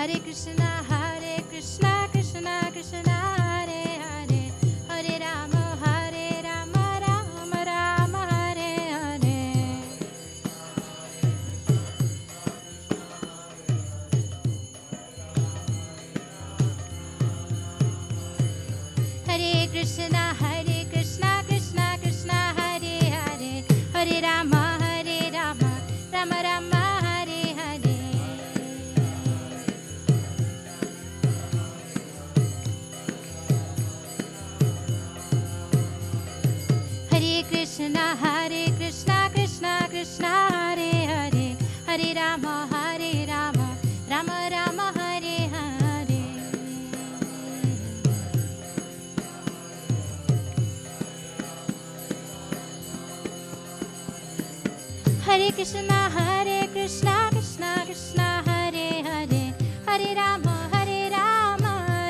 Hare Krishna, Krishna Krishna, Hare Hare, Hare Rama, Rama Rama, Hare Hare. Hare Krishna, Krishna Krishna, Hare Hare, Hare Rama, Rama Rama, Hare Hare. Hare Krishna, Krishna Krishna, Hare Hare, Hare Rama, Rama Rama, Hare Hare. Hare Krishna, Krishna Krishna, Hare Hare, Hare Rama,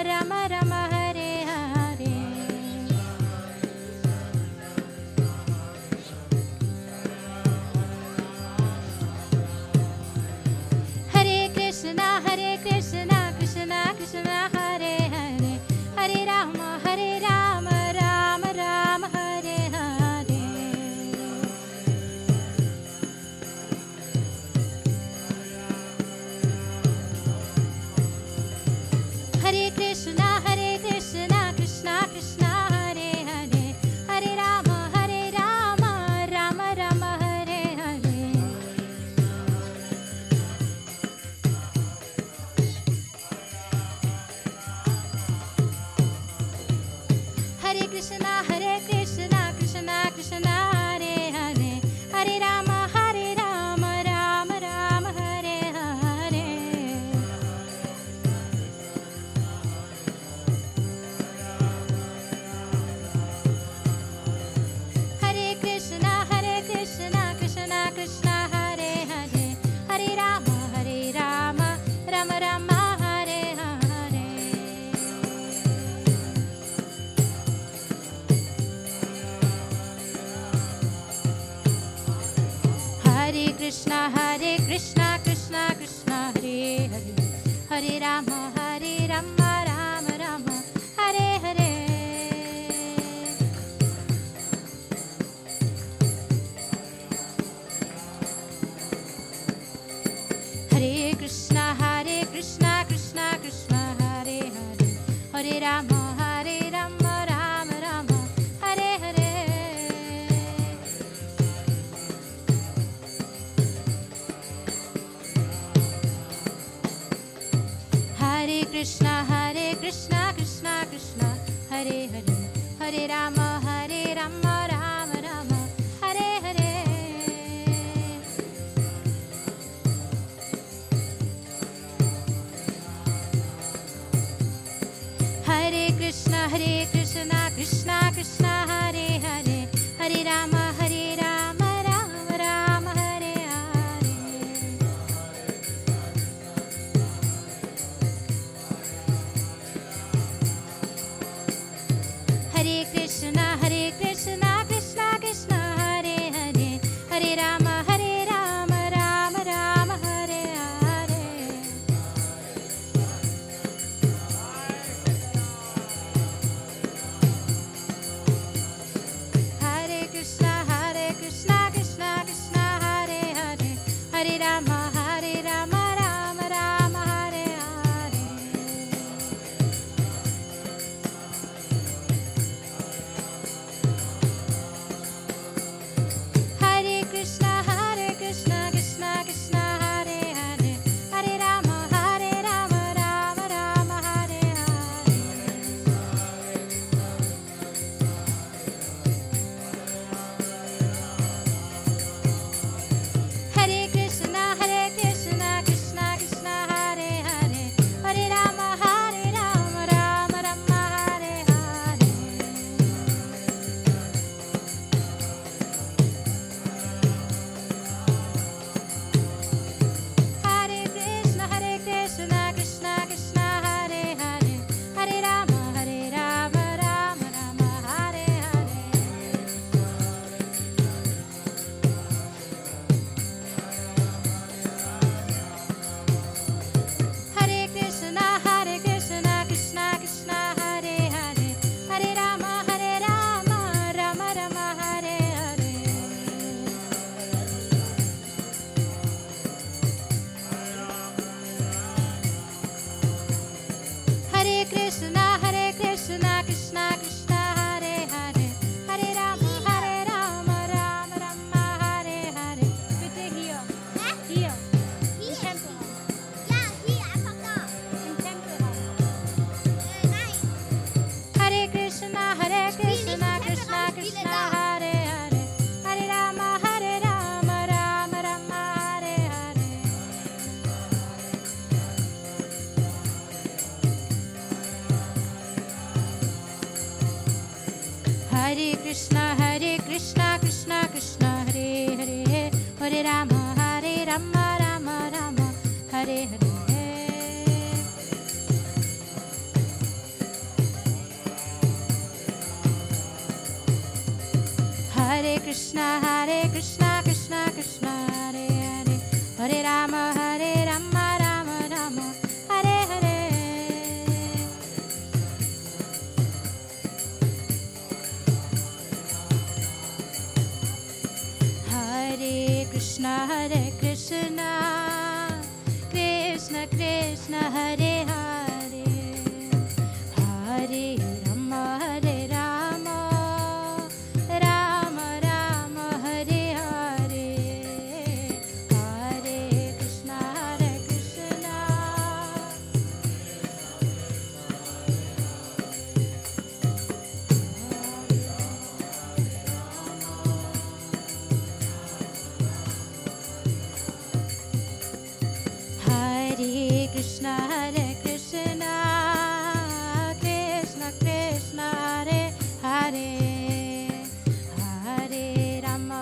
Rama Rama, Hare Hare. Hare Krishna, Krishna Krishna, Hare Hare, Hare Rama, Rama Rama, Hare Hare. Hare Krishna, Krishna Krishna, Hare Hare, Hare Rama, Rama Rama, Hare Hare. Hare Krishna, Krishna Krishna, Hare Hare, Hare Rama, Rama Rama, Hare Hare. Hare Krishna, Krishna Krishna, Hare Hare, Hare Rama, Rama Rama, Hare Hare. Hare Krishna, Krishna Krishna, Hare Hare, Hare Rama, Rama Rama, Hare Hare. Hare Krishna, Krishna Krishna, Hare Hare, Hare Rama, Rama Rama, Hare Hare. Hare Krishna, Krishna Krishna, Hare Hare, Hare Rama, Rama Rama, Hare Hare. Hare Krishna, Krishna Krishna, Hare Hare, Hare Rama, Rama Rama, Hare Hare. Hare Krishna, Krishna Krishna, Hare Hare, Hare Rama, Rama Rama, Hare Hare. Hare Krishna, Krishna Krishna, Hare Hare, Hare Rama, Rama Rama, Hare Hare. Hare Krishna, Krishna Krishna, Hare Hare, Hare Rama, Rama Rama, Hare Hare. Hare Krishna, Krishna Krishna, Hare Hare, Hare Rama, Rama Rama, Hare Hare. Hare Krishna, Krishna. Hare Krishna, Krishna Krishna, Hare Hare, Hare Rama,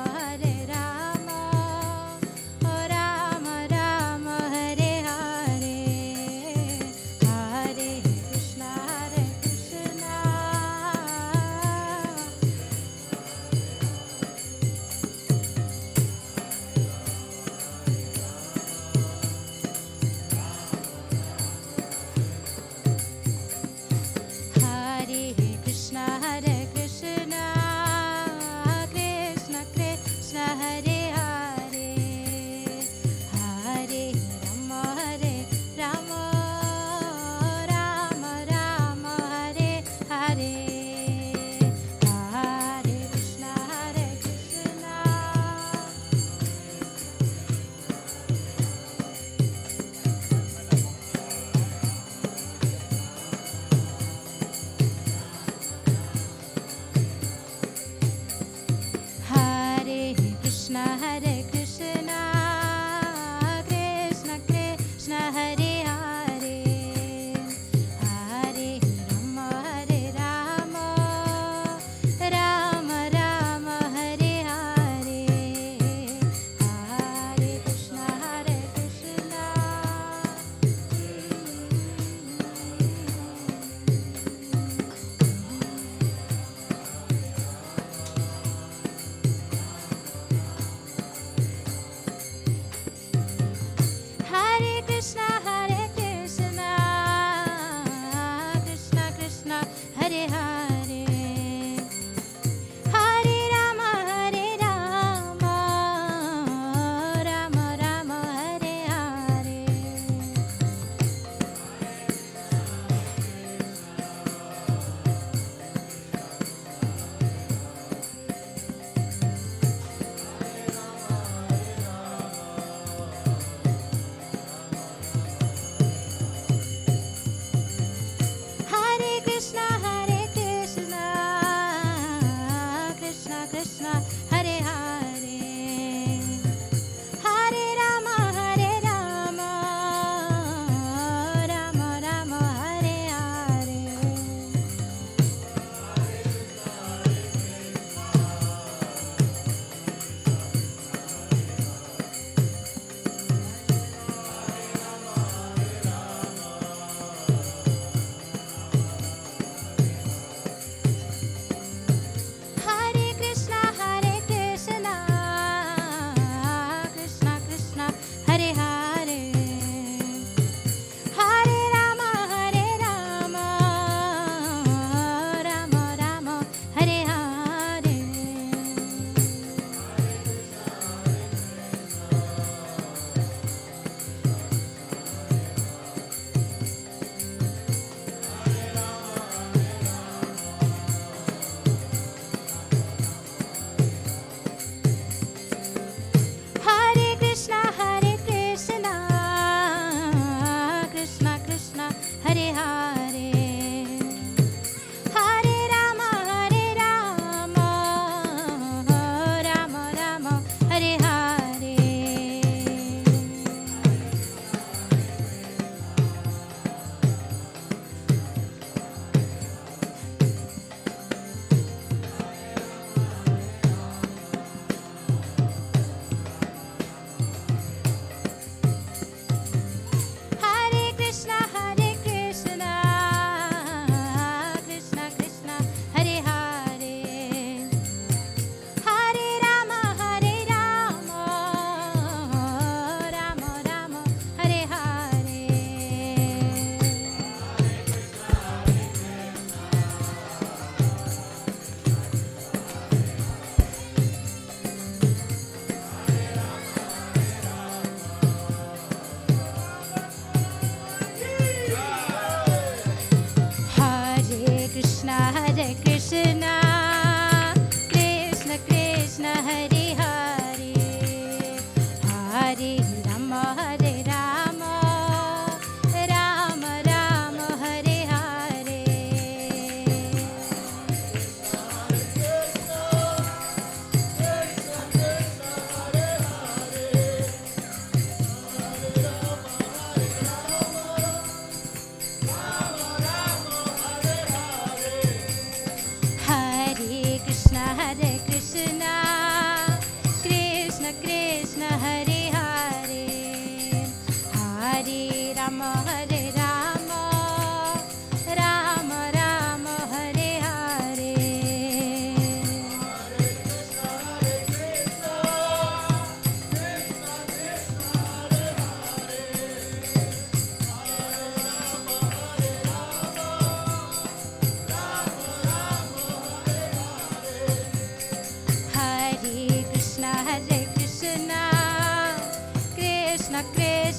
Rama Rama, Hare Hare. Hare Krishna, Krishna. Hare Krishna, Krishna Krishna, Hare Hare, Hare Rama, Rama Rama, Hare Hare. Hare Krishna, Krishna. Hare Krishna, Krishna Krishna, Hare Hare, Hare Rama, Rama Rama, Hare Hare. Hare Krishna, Krishna.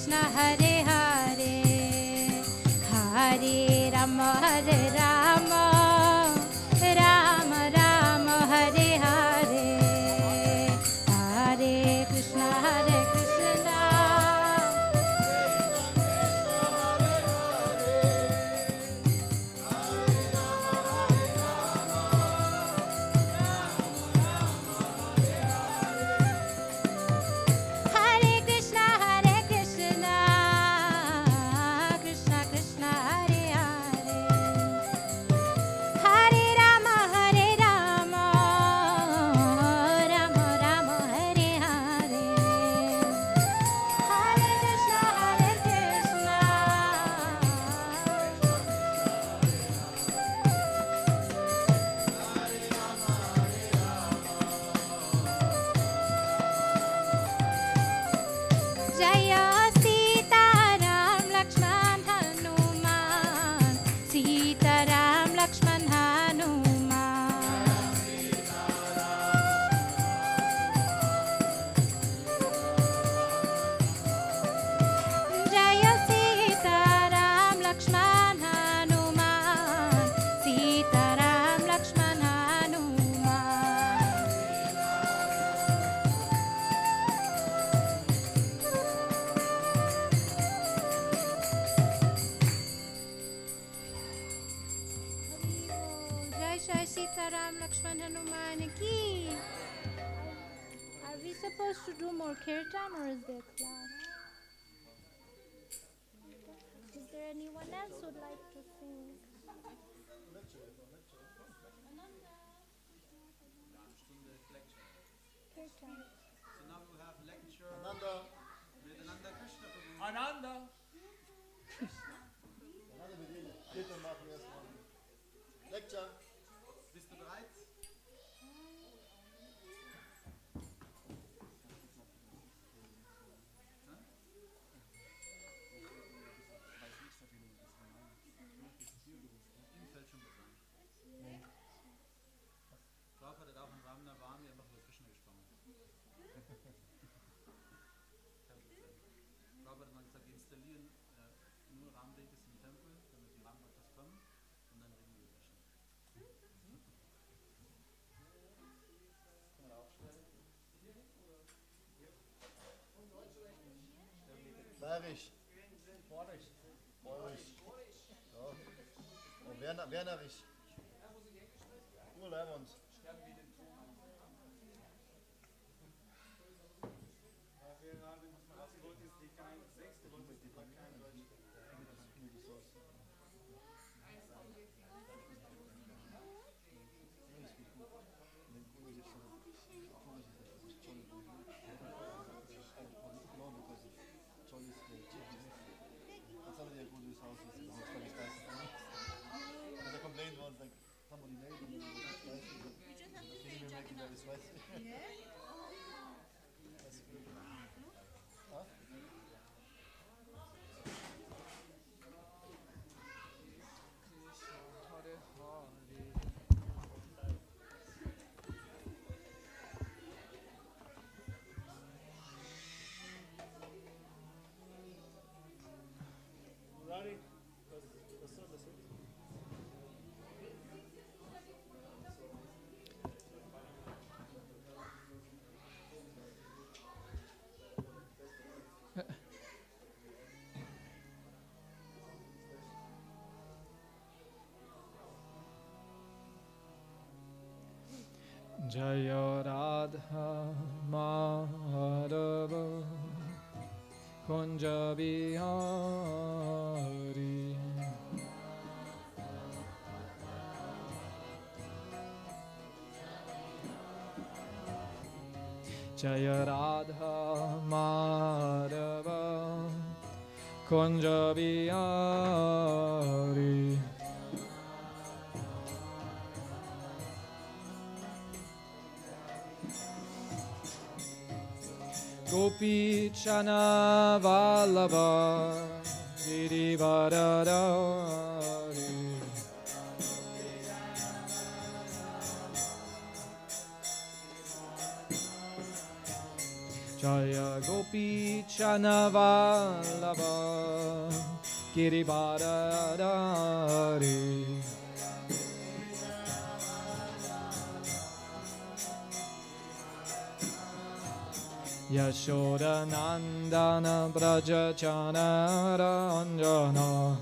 Krishna Hare Hare Hare Rama Hare Rama Rama Rama Hare Hare Hare Krishna Hare Krishna Hare Krishna Hare Krishna Krishna Krishna Hare Hare Hare Rama Hare Rama Rama Rama Hare Hare Hare Krishna Hare Krishna Jaya Sita Ram Lakshman Hanuman Sita Ram Lakshman Hanuman Jaya Sita Ram Lakshman Hanuman Sita Ram Lakshman Hanuman Jai Jai Sita Ram Lakshman Hanuman ki Are we supposed to do more kirtan or is there class? Is there anyone else who'd like to sing? Kirtan. So now we have lecture Ananda. with Ananda Krishna Prabhu. Ananda. Ananda mit Ihnen. Kirtan machen erstmal. Lecture. Bist du bereit? Ihm fällt schon was ein. Prabhu hat auch in Navami einfach über Krishna gesprochen. Prabhu hat mal gesagt, wir installieren nur Ramdegas im Tempel, damit die Rambhaktas kommen und dann reden wir über Krishna. Bayerisch. Bayerisch. Ja. Und Wernerisch. Nur Leimund. Because I complained once, like, somebody made it and it was spicy. Can you make it very spicy? That's good. Huh? Jaya Radha Madhava Kunja Bihari Jaya Radha Madhava Kunja Bihari Gopi Chana Vallabha Girivardhari Jaya Gopi Chanavallabha Girivardhari Yashoda Nandana Braja Chanaranjana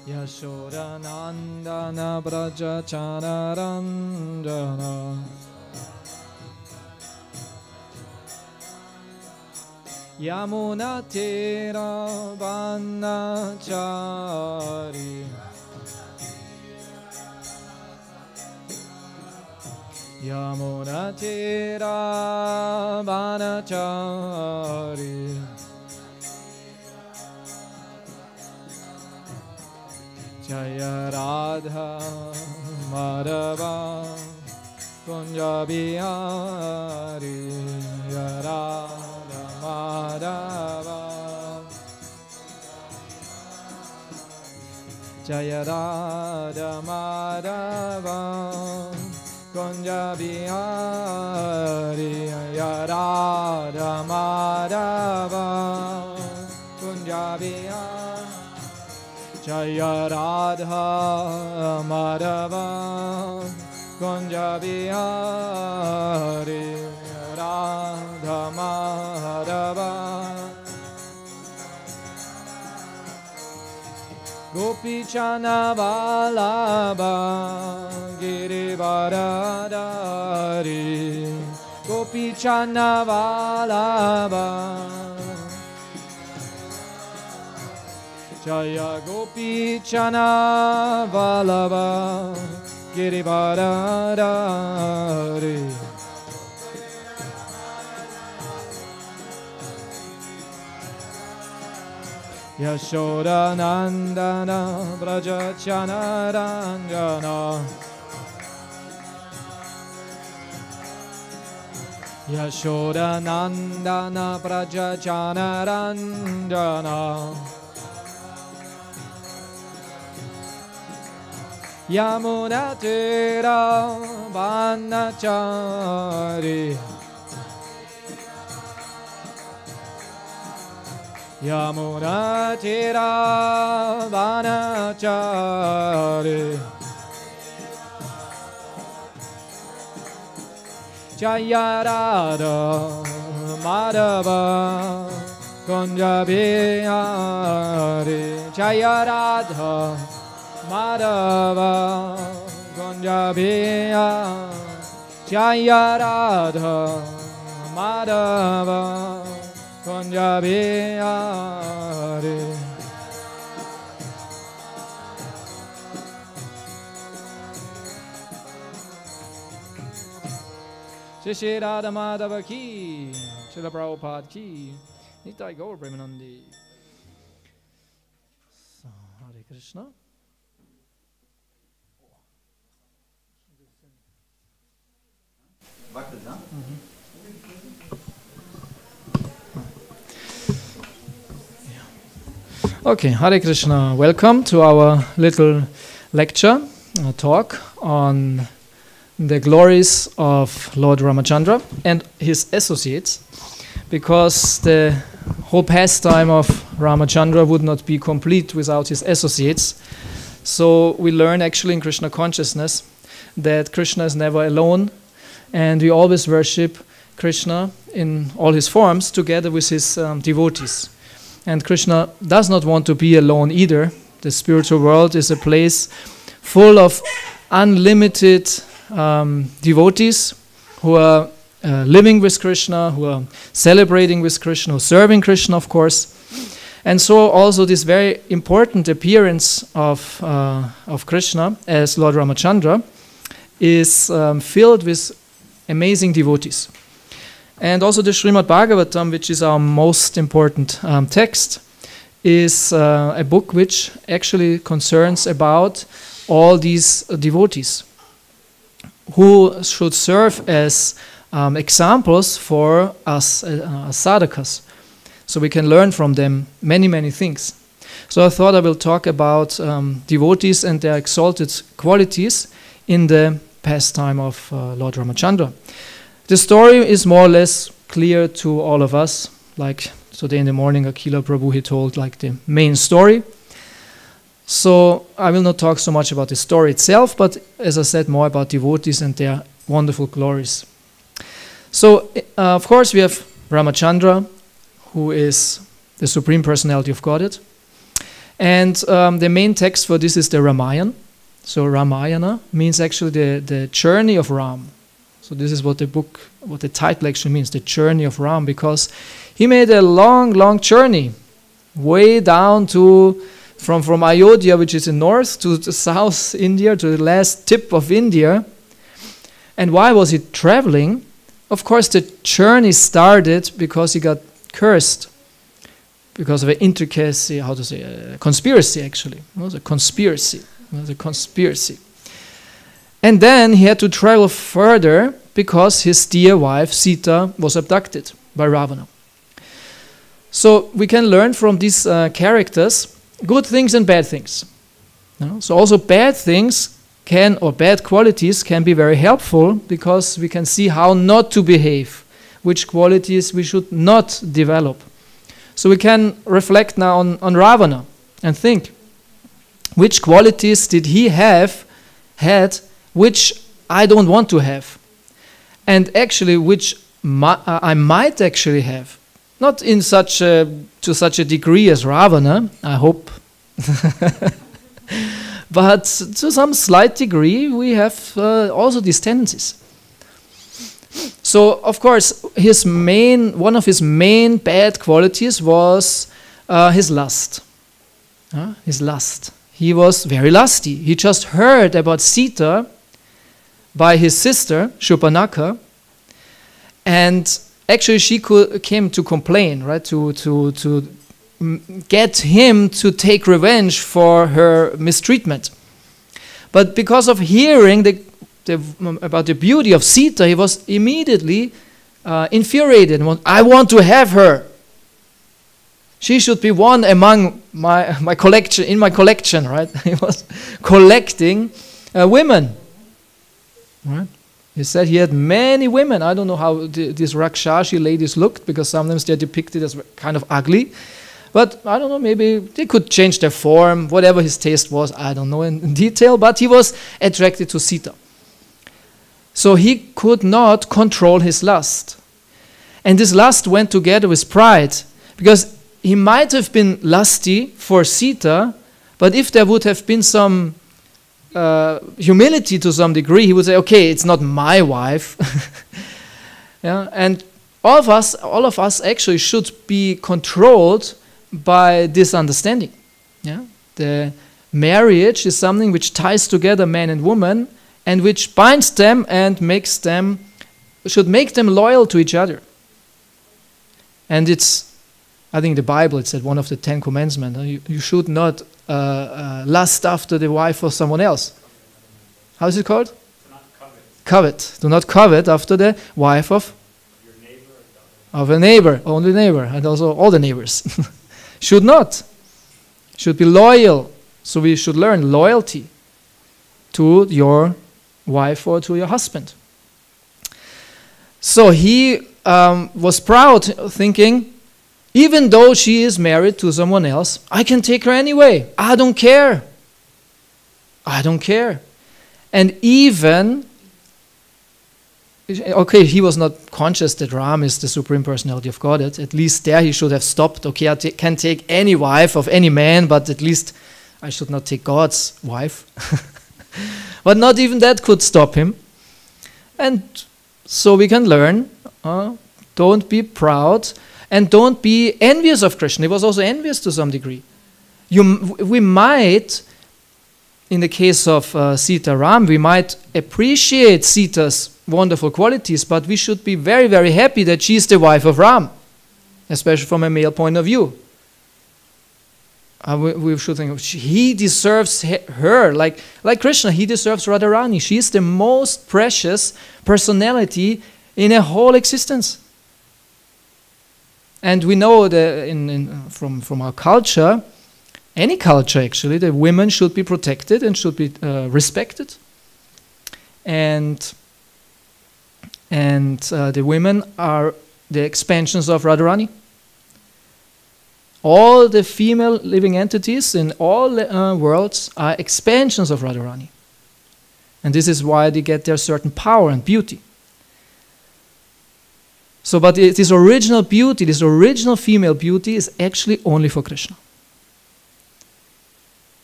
Yashoda Nandana Braja Chanaranjana Yamuna Tira Vanachari Yamuna Tira Vanachari Jaya Radha Madhava Kunja Bihari Jaya Radha Madhava Jaya Radha Madhava Kunja Bihari Jaya Radha Madhava Kunja Bihari Jaya Radha Madhava Kunja Bihari Radha Madhava Gopi Chanavallabha Girivardhari Gopi Chanavallabha Jaya Gopi Chanavallabha Girivardhari Yashoda Nandana Braja Chanaranjana Yashoda Nandana Braja Chanaranjana Yamuna Tira Vanachari Yamuna Tira Vanachari Jaya Radha Madhava Kunja Bihari Jaya Radha Madhava Kunja Bihari Jaya Radha Madhava Kunja Bihari Shri Radha Madhava ki Srila Prabhupada ki Nitai Gaur Premanandi. So, Hare Krishna. Okay, Hare Krishna. Welcome to our little lecture, talk on the glories of Lord Ramachandra and his associates, because the whole pastime of Ramachandra would not be complete without his associates. So we learn actually in Krishna consciousness that Krishna is never alone, and we always worship Krishna in all his forms together with his devotees. And Krishna does not want to be alone either. The spiritual world is a place full of unlimited devotees who are living with Krishna, who are celebrating with Krishna, who are serving Krishna, of course. And so also this very important appearance of Krishna as Lord Ramachandra is filled with amazing devotees. And also the Srimad Bhagavatam, which is our most important text, is a book which actually concerns about all these devotees who should serve as examples for us sadhakas, so we can learn from them many, many things. So I thought I will talk about devotees and their exalted qualities in the pastime of Lord Ramachandra. The story is more or less clear to all of us. Like today in the morning, Akila Prabhu, he told like the main story. So I will not talk so much about the story itself, but as I said, more about devotees and their wonderful glories. So of course we have Ramachandra, who is the Supreme Personality of Godhead. And the main text for this is the Ramayana. So Ramayana means actually the journey of Ram. So this is what the title actually means, the journey of Ram, because he made a long, long journey, way down to, from Ayodhya, which is in north, to the south India, to the last tip of India. And why was he traveling? Of course, the journey started because he got cursed, because of an intricacy, a conspiracy actually. It was a conspiracy. It was a conspiracy. And then he had to travel further because his dear wife Sita was abducted by Ravana. So we can learn from these characters good things and bad things. So also bad things or bad qualities can be very helpful, because we can see how not to behave, which qualities we should not develop. So we can reflect now on Ravana and think, which qualities did he had which I don't want to have, and actually which I might actually have, not in to such a degree as Ravana, I hope, but to some slight degree we have also these tendencies. So of course one of his main bad qualities was his lust. His lust. He was very lusty. He just heard about Sita by his sister Shurpanakha, and actually she came to complain, right? To get him to take revenge for her mistreatment. But because of hearing about the beauty of Sita, he was immediately infuriated. I want to have her. She should be one among my collection, in my collection, right? He was collecting women. Right? He said he had many women. I don't know how these Rakshashi ladies looked, because sometimes they're depicted as kind of ugly. But I don't know, maybe they could change their form, whatever his taste was, I don't know in detail, but he was attracted to Sita. So he could not control his lust. And this lust went together with pride, because he might have been lusty for Sita, but if there would have been some humility to some degree, he would say, okay, it's not my wife. Yeah? And all of us actually should be controlled by this understanding. Yeah? The marriage is something which ties together man and woman, and which binds them and should make them loyal to each other. And I think the Bible, it said one of the 10 commandments, you should not lust after the wife of someone else. How is it called? Do not covet. Do not covet after the wife of a neighbor, only neighbor, and also all the neighbors. Should not. Should be loyal. So we should learn loyalty to your wife or to your husband. So he was proud, thinking, even though she is married to someone else, I can take her anyway. I don't care. I don't care. And even, okay, he was not conscious that Ram is the Supreme Personality of Godhead. At least there he should have stopped. Okay, I can take any wife of any man, but at least I should not take God's wife. But not even that could stop him. And so we can learn, don't be proud and don't be envious of Krishna. He was also envious to some degree. We might, in the case of Sita Ram, we might appreciate Sita's wonderful qualities, but we should be very, very happy that she's the wife of Ram, especially from a male point of view. We should think, he deserves her, like Krishna, he deserves Radharani. She is the most precious personality in a whole existence. And we know that from our culture, any culture actually, the women should be protected and should be respected. and the women are the expansions of Radharani. All the female living entities in all worlds are expansions of Radharani. And this is why they get their certain power and beauty. So, but this original beauty, this original female beauty is actually only for Krishna.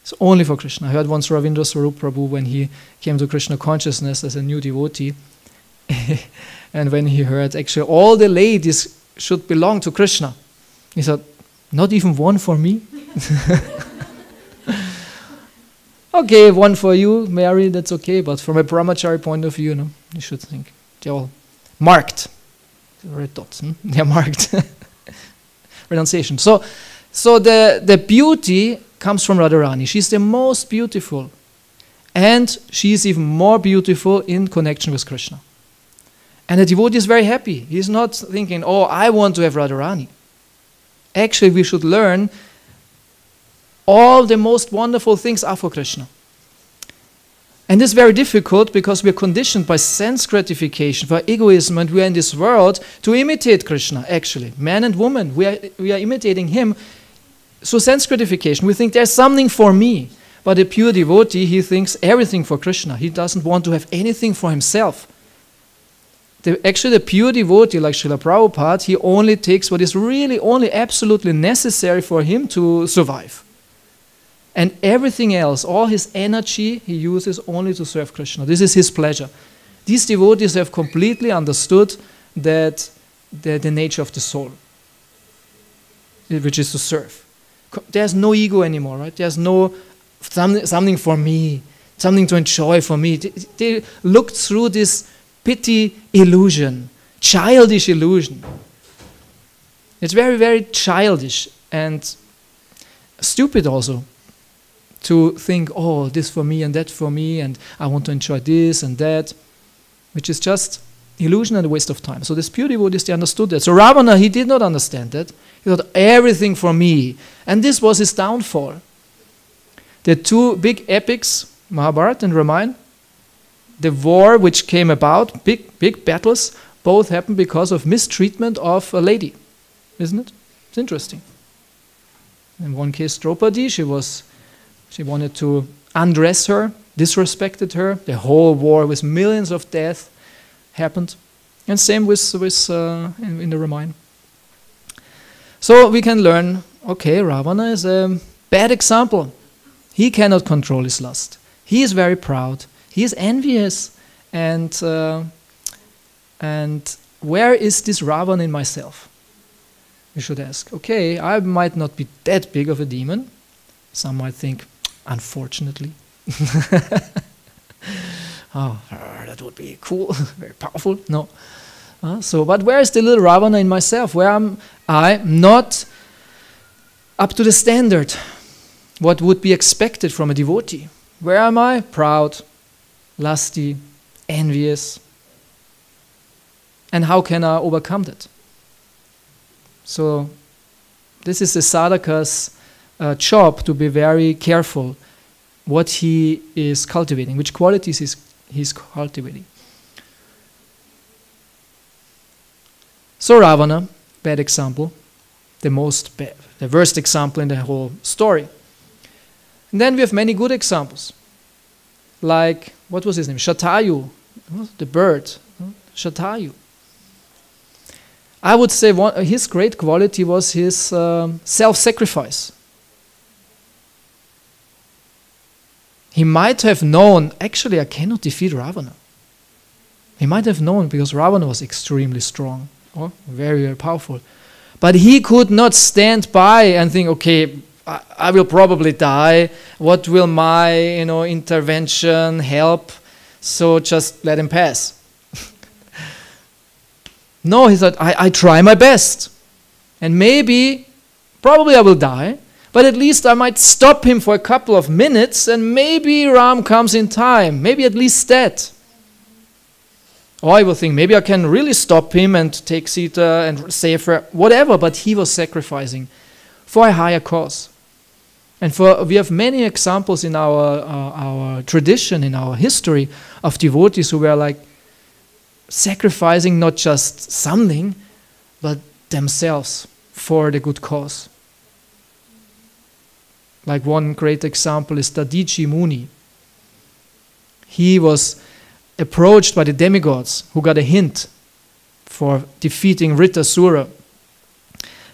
It's only for Krishna. I heard once Ravindra Swarup Prabhu, when he came to Krishna consciousness as a new devotee, and when he heard actually all the ladies should belong to Krishna, he said, not even one for me? Okay, one for you, Mary, that's okay, but from a brahmachari point of view, no, you should think they're all marked. Red dots, they're marked. Renunciation. So the beauty comes from Radharani. She's the most beautiful. And she's even more beautiful in connection with Krishna. And the devotee is very happy. He's not thinking, oh, I want to have Radharani. Actually, we should learn all the most wonderful things are for Krishna. And this is very difficult because we are conditioned by sense gratification, by egoism, and we are in this world to imitate Krishna, actually. Man and woman, we are imitating him. So sense gratification, we think there's something for me. But a pure devotee, he thinks everything for Krishna. He doesn't want to have anything for himself. Actually, the pure devotee, like Srila Prabhupada, he only takes what is really only absolutely necessary for him to survive. And everything else, all his energy, he uses only to serve Krishna. This is his pleasure. These devotees have completely understood that the nature of the soul, which is to serve. There's no ego anymore, right? There's no something for me, something to enjoy for me. They looked through this pity illusion, childish illusion. It's very, very childish and stupid also to think, oh, this for me and that for me, and I want to enjoy this and that, which is just illusion and a waste of time. So this pure devotees, they understood that. So Ravana, he did not understand that. He thought, everything for me. And this was his downfall. The two big epics, Mahabharata and Ramayana, the war which came about, big battles, both happened because of mistreatment of a lady. Isn't it? It's interesting. In one case, Draupadi, she wanted to undress her, disrespected her. The whole war with millions of deaths happened. And same with in the Ramayana. So we can learn, okay, Ravana is a bad example. He cannot control his lust. He is very proud. He is envious. And where is this Ravana in myself? We should ask, okay, I might not be that big of a demon. Some might think, unfortunately. Oh, that would be cool, very powerful. No. But where is the little Ravana in myself? Where am I not up to the standard? What would be expected from a devotee? Where am I? Proud, lusty, envious. And how can I overcome that? So this is the sadhaka's job, to be very careful what he is cultivating, which qualities he's cultivating. So Ravana, bad example, the worst example in the whole story. And then we have many good examples, like, what was his name? Shatayu, the bird, Shatayu. I would say his great quality was his self-sacrifice. He might have known, actually I cannot defeat Ravana. He might have known, because Ravana was extremely strong, very, very powerful. But he could not stand by and think, okay, I will probably die. What will my intervention help? So just let him pass. No, he thought, I try my best. And probably I will die. But at least I might stop him for a couple of minutes, and maybe Ram comes in time. Maybe at least that. Or I will think, maybe I can really stop him and take Sita and save her, whatever. But he was sacrificing for a higher cause. And we have many examples in our tradition, in our history, of devotees who were like sacrificing not just something, but themselves for the good cause. Like one great example is Dadichi Muni. He was approached by the demigods who got a hint for defeating Ritasura.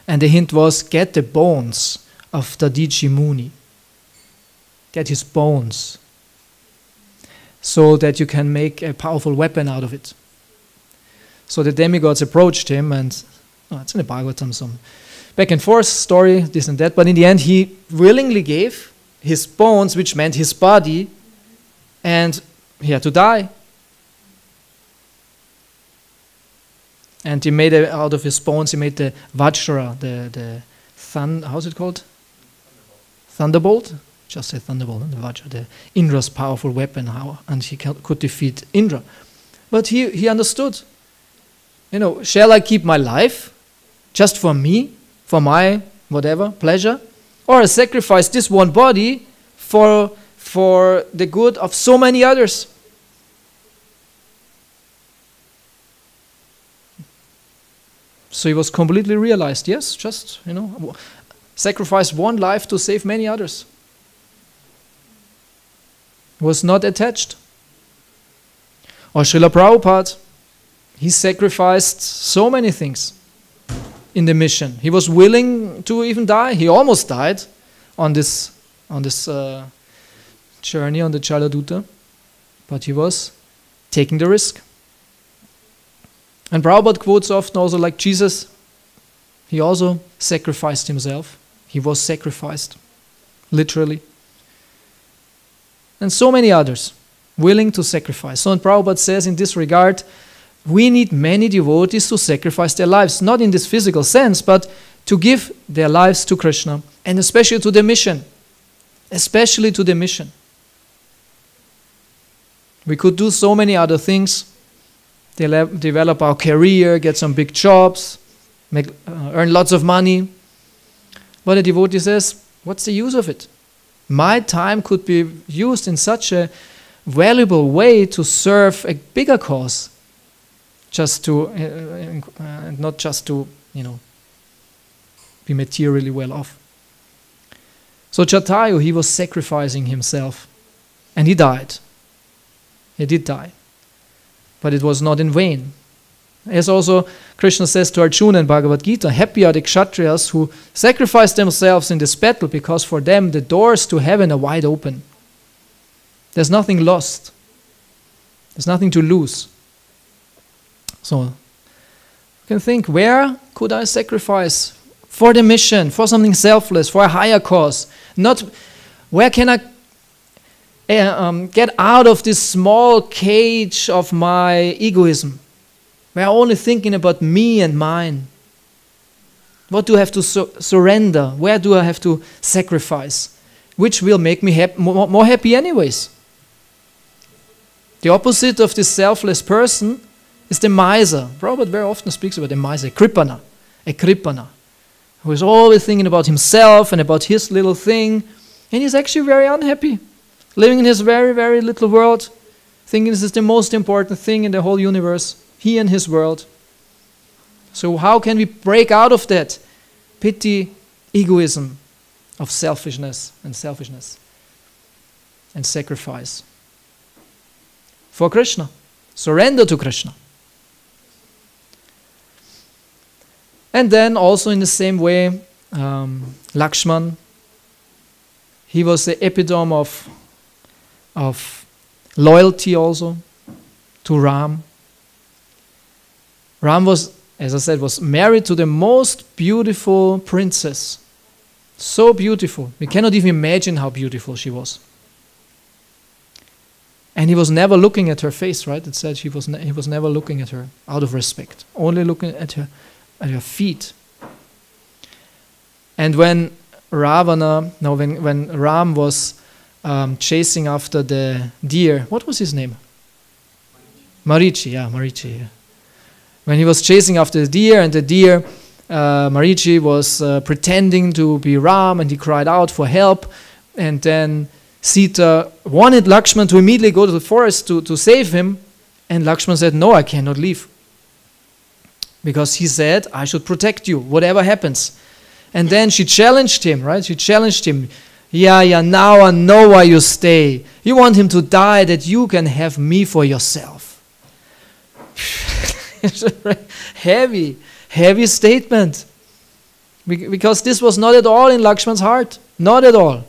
And the hint was, get the bones of Dadichi Muni. Get his bones. So that you can make a powerful weapon out of it. So the demigods approached him and, it's in the Bhagavatam, some back and forth story, this and that. But in the end, he willingly gave his bones, which meant his body, and he had to die. And he made out of his bones, he made the Vajra, the how's it called? Thunderbolt? Just say Thunderbolt, the Vajra, the Indra's powerful weapon, and he could defeat Indra. But he understood, shall I keep my life just for me, for my whatever, pleasure? Or I sacrifice this one body for the good of so many others? So he was completely realized, yes, just, sacrifice one life to save many others. Was not attached. Or Srila Prabhupada, he sacrificed so many things in the mission. He was willing to even die. He almost died on this journey on the Jaladuta, but he was taking the risk. And Prabhupada quotes often also like Jesus, he also sacrificed himself. He was sacrificed, literally. And so many others willing to sacrifice. So Prabhupada says in this regard, we need many devotees to sacrifice their lives, not in this physical sense, but to give their lives to Krishna, and especially to the mission. Especially to the mission. We could do so many other things. Develop our career, get some big jobs, earn lots of money. But the devotee says, what's the use of it? My time could be used in such a valuable way to serve a bigger cause, not just to, be materially well off. So Jatayu, he was sacrificing himself, and he died. He did die. But it was not in vain. As also Krishna says to Arjuna in Bhagavad Gita, happy are the Kshatriyas who sacrifice themselves in this battle, because for them the doors to heaven are wide open. There's nothing lost. There's nothing to lose. So you can think, where could I sacrifice for the mission, for something selfless, for a higher cause? Not where can I get out of this small cage of my egoism, where I'm only thinking about me and mine. What do I have to surrender? Where do I have to sacrifice? Which will make me more happy anyways. The opposite of this selfless person is the miser. Prabhupada very often speaks about the miser, a kripana, who is always thinking about himself and about his little thing, and he's actually very unhappy. Living in his very, very little world, thinking this is the most important thing in the whole universe, he and his world. So how can we break out of that petty egoism of selfishness and sacrifice? For Krishna. Surrender to Krishna. And then also in the same way, Lakshman, he was the epitome of loyalty also to Ram. Ram was, as I said, was married to the most beautiful princess. So beautiful. We cannot even imagine how beautiful she was. And he was never looking at her face, right? It said he was never looking at her out of respect. Only looking at her feet. And when when Ram was chasing after the deer. What was his name? Marichi. Yeah. When he was chasing after the deer, and the deer Marichi was pretending to be Ram, and he cried out for help. And then Sita wanted Lakshman to immediately go to the forest to save him. And Lakshman said, no, I cannot leave. Because he said, I should protect you, whatever happens. And then she challenged him, right? She challenged him. Yeah, now I know why you stay. You want him to die that you can have me for yourself. It's a heavy statement. Because this was not at all in Lakshman's heart. Not at all.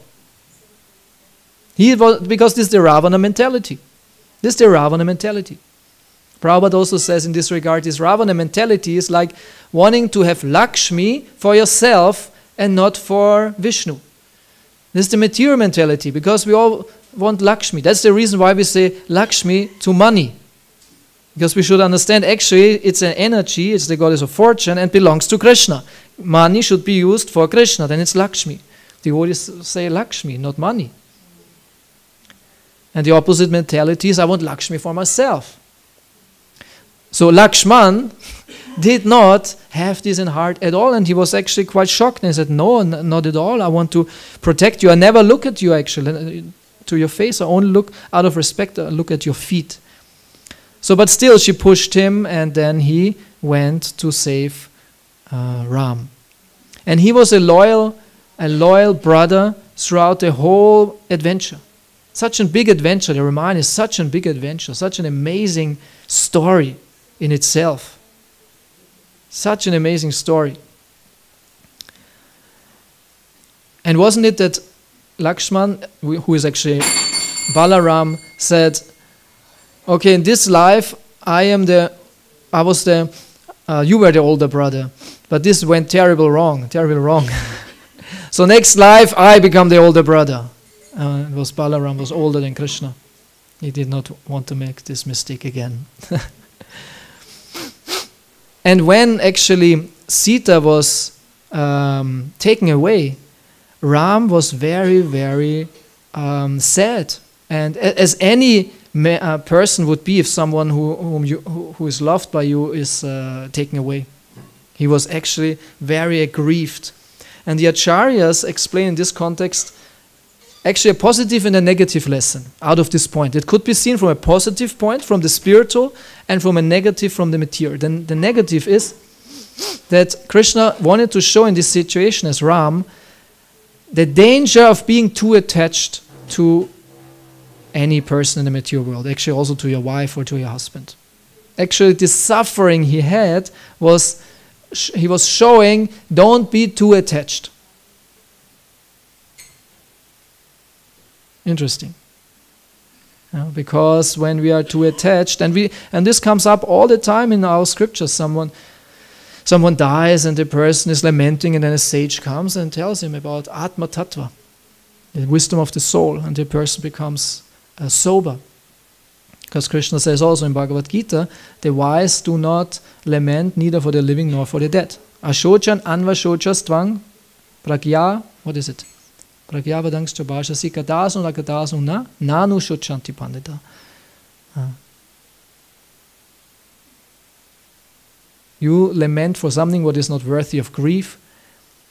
Because this is the Ravana mentality. This is the Ravana mentality. Prabhupada also says in this regard, this Ravana mentality is like wanting to have Lakshmi for yourself and not for Vishnu. This is the material mentality, because we all want Lakshmi. That's the reason why we say Lakshmi to money. Because we should understand, actually, it's an energy, it's the goddess of fortune, and belongs to Krishna. Money should be used for Krishna, then it's Lakshmi. Devotees say Lakshmi, not money. And the opposite mentality is, I want Lakshmi for myself. So Lakshman did not have this in heart at all, and he was actually quite shocked. And he said, no, not at all. I want to protect you. I never look at you, actually, to your face. I only look, out of respect, I look at your feet. So, but still, she pushed him, and then he went to save Ram. And he was a loyal brother throughout the whole adventure. Such a big adventure. The Ramayana is such a big adventure, such an amazing story in itself. Such an amazing story. And wasn't it that Lakshman, who is actually Balaram, said, okay, in this life, you were the older brother, but this went terribly wrong. So next life, I become the older brother. Balaram was older than Krishna. He did not want to make this mistake again. And when actually Sita was taken away, Ram was very, very sad. And as any person would be if someone who is loved by you is taken away. He was actually very aggrieved. And the Acharyas explain in this context actually a positive and a negative lesson out of this point. It could be seen from a positive point, from the spiritual, and from a negative, from the material. Then the negative is that Krishna wanted to show in this situation as Ram the danger of being too attached to any person in the material world, actually also to your wife or to your husband. Actually, the suffering he had was, he was showing, don't be too attached. Interesting. Because when we are too attached, and this comes up all the time in our scriptures, someone dies and the person is lamenting, and then a sage comes and tells him about Atma Tattva, the wisdom of the soul, and the person becomes sober. Because Krishna says also in Bhagavad Gita, the wise do not lament neither for the living nor for the dead. Ashochan anvashochas tvang pragya, what is it? Pragyavadangscha bhashasi kadasum lakadasum na nanu shochanti pandita. You lament for something what is not worthy of grief.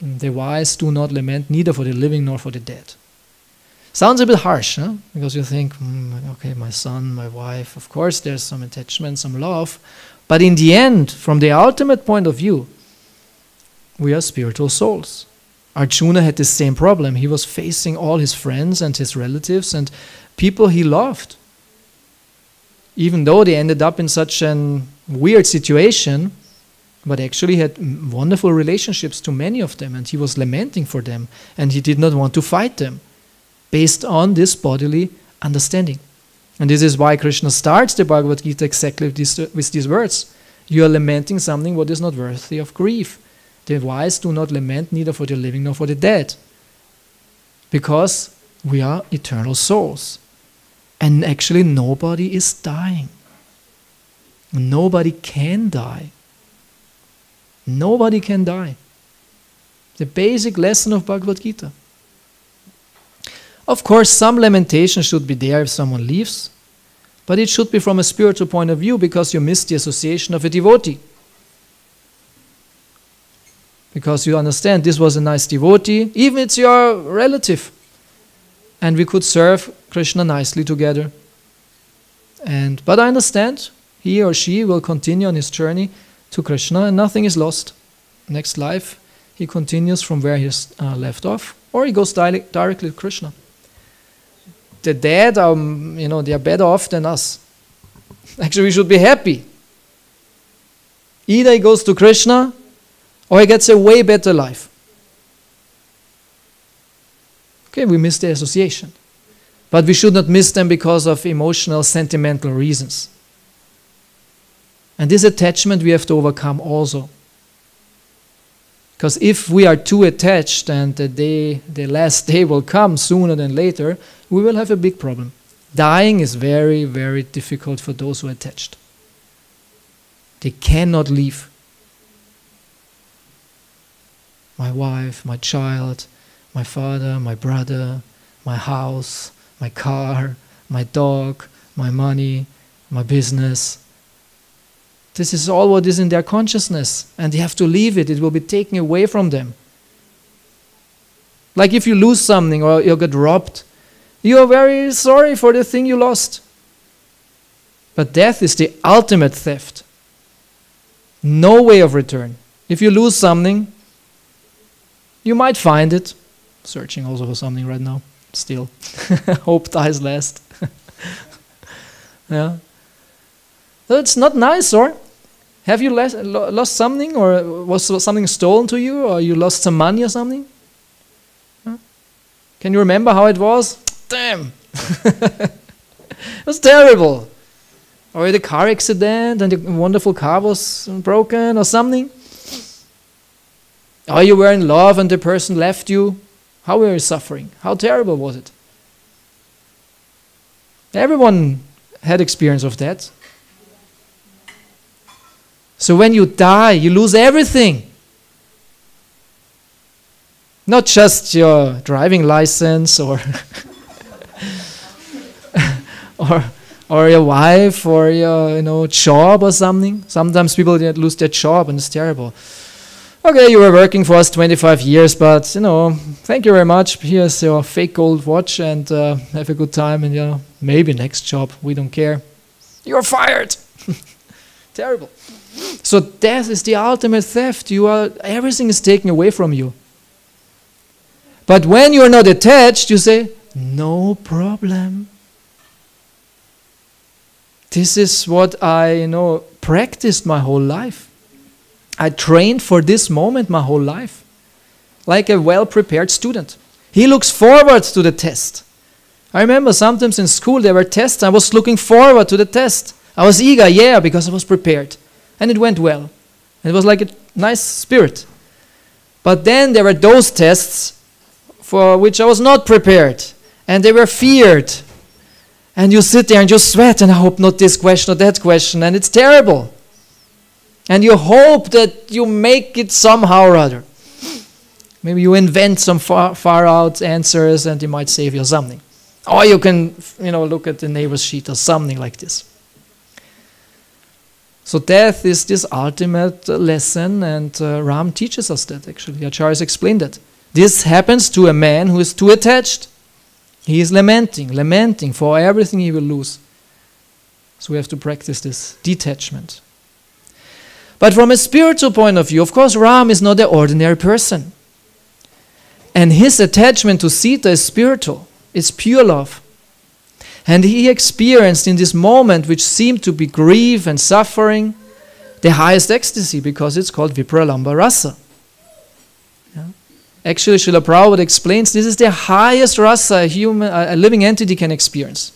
The wise do not lament neither for the living nor for the dead. Sounds a bit harsh, huh? Because you think, okay, my son, my wife, of course there's some attachment, some love. But in the end, from the ultimate point of view, we are spiritual souls. Arjuna had the same problem. He was facing all his friends and his relatives and people he loved. Even though they ended up in such a weird situation, but actually had wonderful relationships to many of them, and he was lamenting for them, and he did not want to fight them, based on this bodily understanding. And this is why Krishna starts the Bhagavad Gita exactly with these words. You are lamenting something what is not worthy of grief. The wise do not lament neither for the living nor for the dead. Because we are eternal souls. And actually nobody is dying. Nobody can die. Nobody can die. The basic lesson of Bhagavad Gita. Of course, some lamentation should be there if someone leaves, but it should be from a spiritual point of view, because you miss the association of a devotee. Because you understand this was a nice devotee, even it's your relative. And we could serve Krishna nicely together. But I understand, he or she will continue on his journey to Krishna and nothing is lost. Next life, he continues from where he's left off, or he goes directly to Krishna. The dead are, they are better off than us. Actually, we should be happy. Either he goes to Krishna, or he gets a way better life. Okay, we miss the association. But we should not miss them because of emotional, sentimental reasons. And this attachment we have to overcome also. Because if we are too attached and the last day will come sooner than later, we will have a big problem. Dying is very, very difficult for those who are attached. They cannot leave. My wife, my child, my father, my brother, my house, my car, my dog, my money, my business. This is all what is in their consciousness, and they have to leave it. It will be taken away from them. Like if you lose something or you get robbed, you are very sorry for the thing you lost. But death is the ultimate theft. No way of return. If you lose something, you might find it. Searching also for something right now. Still. Hope dies last. Yeah. So it's not nice, or? Have you lost something, or was something stolen to you, or you lost some money or something? Huh? Can you remember how it was? Damn! It was terrible. Or you had a car accident and the wonderful car was broken or something. Or you were in love and the person left you. How were you suffering? How terrible was it? Everyone had experience of that. So when you die, you lose everything. Not just your driving license or or your wife or your job or something. Sometimes people lose their job and it's terrible. Okay, you were working for us 25 years, but thank you very much. Here's your fake gold watch and have a good time and maybe next job, we don't care. You're fired. Terrible. So death is the ultimate theft. Everything is taken away from you. But when you are not attached, you say, no problem. This is what I practiced my whole life. I trained for this moment my whole life. Like a well-prepared student. He looks forward to the test. I remember sometimes in school there were tests. I was looking forward to the test. I was eager, because I was prepared. And it went well. It was like a nice spirit. But then there were those tests for which I was not prepared. And they were feared. And you sit there and you sweat, and I hope not this question or that question, and it's terrible. And you hope that you make it somehow or other. Maybe you invent some far out answers and it might save you something. Or you can, look at the neighbor's sheet or something like this. So death is this ultimate lesson, and Ram teaches us that actually. The Acharyas explained that. This happens to a man who is too attached. He is lamenting for everything he will lose. So we have to practice this detachment. But from a spiritual point of view, of course, Ram is not an ordinary person. And his attachment to Sita is spiritual. It's pure love. And he experienced in this moment, which seemed to be grief and suffering, the highest ecstasy, because it's called Vipralambha Rasa. Yeah? Actually, Srila Prabhupada explains this is the highest rasa a living entity can experience.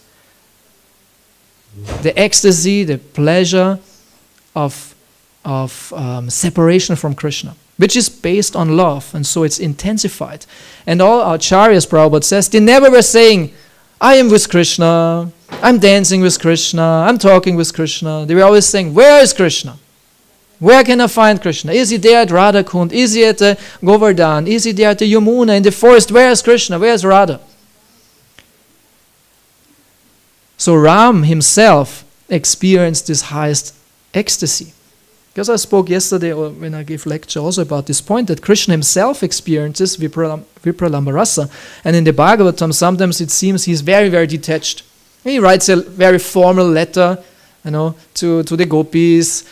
The ecstasy, the pleasure of separation from Krishna, which is based on love, and so it's intensified. And all Acharyas, Prabhupada says, they never were saying, I am with Krishna, I'm dancing with Krishna, I'm talking with Krishna. They were always saying, where is Krishna? Where can I find Krishna? Is he there at Radha Kund? Is he at the Govardhan? Is he there at the Yamuna in the forest? Where is Krishna? Where is Radha? So Ram himself experienced this highest ecstasy. Because I spoke yesterday, or when I gave lecture, also about this point that Krishna himself experiences Vipralambarasa. And in the Bhagavatam, sometimes it seems he's very, very detached. He writes a very formal letter, to the gopis.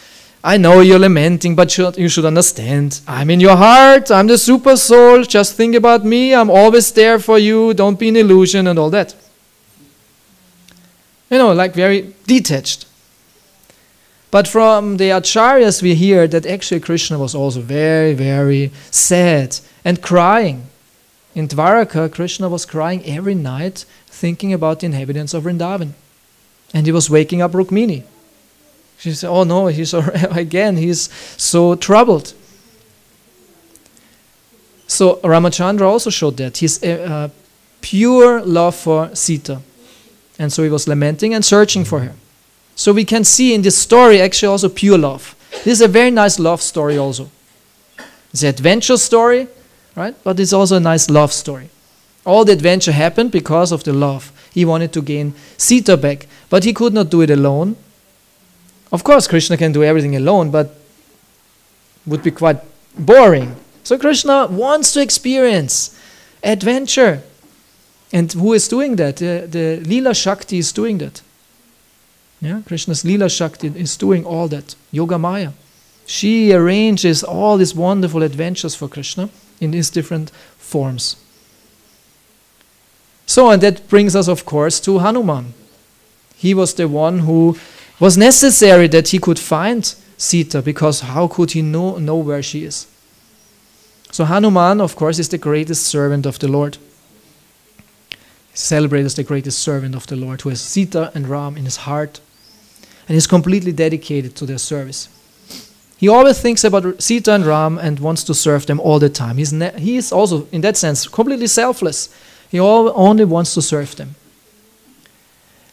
I know you're lamenting, but you should understand. I'm in your heart. I'm the super soul. Just think about me. I'm always there for you. Don't be an illusion and all that. Like very detached. But from the Acharyas we hear that actually Krishna was also very, very sad and crying. In Dwaraka, Krishna was crying every night thinking about the inhabitants of Vrindavan. And he was waking up Rukmini. She said, oh no, he's so troubled. So Ramachandra also showed that. His pure love for Sita. And so he was lamenting and searching for her. So we can see in this story actually also pure love. This is a very nice love story also. It's an adventure story, right? But it's also a nice love story. All the adventure happened because of the love. He wanted to gain Sita back, but he could not do it alone. Of course, Krishna can do everything alone, but would be quite boring. So Krishna wants to experience adventure. And who is doing that? The Leela Shakti is doing that. Yeah, Krishna's Leela Shakti is doing all that. Yoga Maya. She arranges all these wonderful adventures for Krishna in these different forms. So, and that brings us, of course, to Hanuman. He was the one who was necessary that he could find Sita, because how could he know where she is? So Hanuman, of course, is the greatest servant of the Lord. Celebrated as the greatest servant of the Lord, who has Sita and Ram in his heart and is completely dedicated to their service. He always thinks about Sita and Ram and wants to serve them all the time. He is also, in that sense, completely selfless. He only wants to serve them.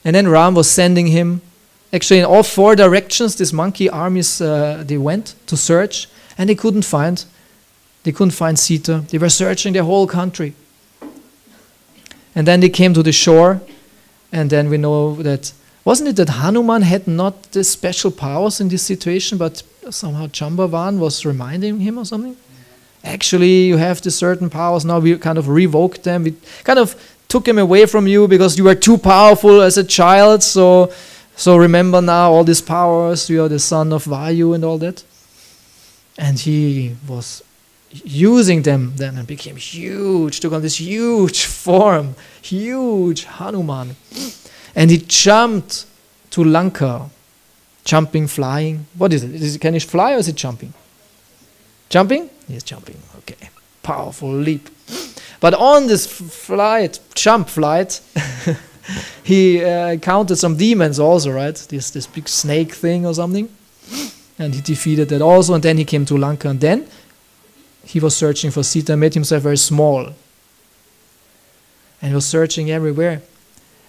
And then Ram was sending him, actually in all four directions, these monkey armies, they went to search, and they couldn't find Sita. They were searching the whole country. And then they came to the shore, and then we know that, wasn't it that Hanuman had not the special powers in this situation, but somehow Jambavan was reminding him or something? Actually, you have the certain powers, now we kind of revoked them, we kind of took them away from you because you were too powerful as a child, so remember now all these powers, you are the son of Vayu and all that. And he was using them then and became huge, took on this huge form, huge Hanuman. And he jumped to Lanka, jumping, flying. What is it? Can he fly or is it jumping? Jumping? He's jumping, okay. Powerful leap. But on this jump flight, he encountered some demons also, right? This big snake thing or something. And he defeated that also, and then he came to Lanka, and then he was searching for Sita, made himself very small. And he was searching everywhere.